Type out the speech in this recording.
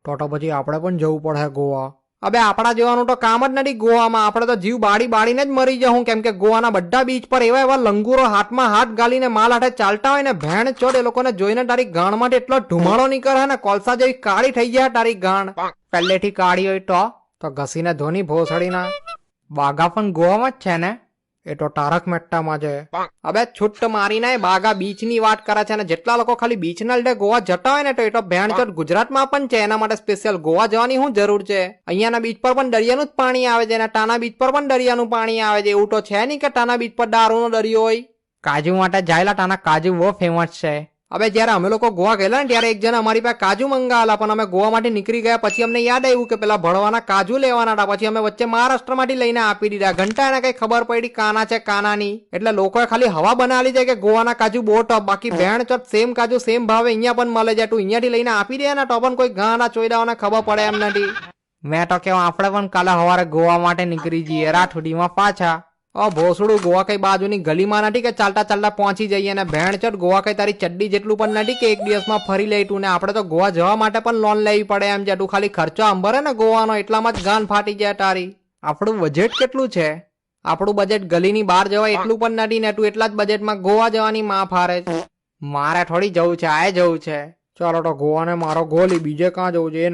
તો પછી આપણે પણ જવું પડે ગોવા. અબે આપણા જેવાનું તો કામ જ નથી ગોવામાં. આપણે તો જીવ બાળીને જ મરી જવું, કેમ કે ગોવાના બધા બીચ પર એવા એવા લંગુરો હાથમાં હાથ ગાલીને માલ હાથે ચાલતા હોય ને ભેણ ચોદ એ લોકોને જોઈને તારી ગાણ માટે એટલો ધુમાડો નીકળે ને કોલસા જેવી કાળી થઈ જાય તારી ગાણ. પહેલેથી કાળી હોય તો ઘસીને ધોની ભોસડીના. બાગા પણ ગોવામાં જ છે ને? એ તો તારક મહેતામાં છે. અબે છૂટ મારીને બાગા બીચ ની વાત કરે છે, ને જેટલા લોકો ખાલી બીચ ના લીધે ગોવા જતા હોય ને તો એ તો ભેણચોદ ગુજરાતમાં પણ છે. એના માટે સ્પેશિયલ ગોવા જવાની શું જરૂર છે? અહીંયાના બીચ પર પણ દરિયાનું જ પાણી આવે છે, અને ટાના બીચ પર પણ દરિયાનું પાણી આવે છે. એવું તો છે નહીં કે ટાના બીચ પર દારૂનો દરિયો હોય. કાજુ માટે જાયેલા ટાના કાજુ બહુ ફેમસ છે. હવે જયારે અમે લોકો ગોવા ગયેલા ને ત્યારે એક જણા અમારી પાસે કાજુ મંગાવેલા, પણ અમે ગોવા માંથી નીકળી ગયા પછી અમને યાદ આવ્યું કે પેલા ભણવાના કાજુ લેવાના હતા. પછી અમે વચ્ચે મહારાષ્ટ્ર માંથી લઈને આપી દીધા. ઘંટા એને કઈ ખબર પડી કાના છે કાનાની. એટલે લોકોએ ખાલી હવા બનાવી છે કે ગોવાના કાજુ બહુ ટપ, બાકી ભેણ ચોટ સેમ કાજુ સેમ ભાવે અહીંયા પણ મળે છે. તું અહીંયાથી લઈને આપી દે ને તો પણ કોઈ ગાના ચોયડાઓને ખબર પડે એમ નથી. મેં તો કેવું આપણે પણ કાલે સવારે ગોવા માટે નીકળી જઈએ રાઠોડીમાં પાછા. ભોસડું ગોવા કઈ બાજુની ગલીમાં નથી કે ચાલતા ચાલતા પહોંચી જઈએ, અને ભેણ ચોટ ગોવા કઈ તારી ચડ્ડી જેટલું પણ નથી કે એક દિવસમાં ફરી લઈ તું. ને આપણે તો ગોવા જવા માટે પણ લોન લેવી પડે એમ છે. તું ખાલી ખર્ચો અંબરે ને ગોવાનો એટલામાં જ ગાન ફાટી જાય તારી. આપણું બજેટ કેટલું છે? આપણું બજેટ ગલીની બહાર જવાય એટલું પણ નથી ને તું એટલા જ બજેટમાં ગોવા જવાની માં ફારે. મારે થોડી જવું છે, આ જવું છે. ચાલો તો ગોવાને મારો ગોલી બીજે કાં જવું છે એ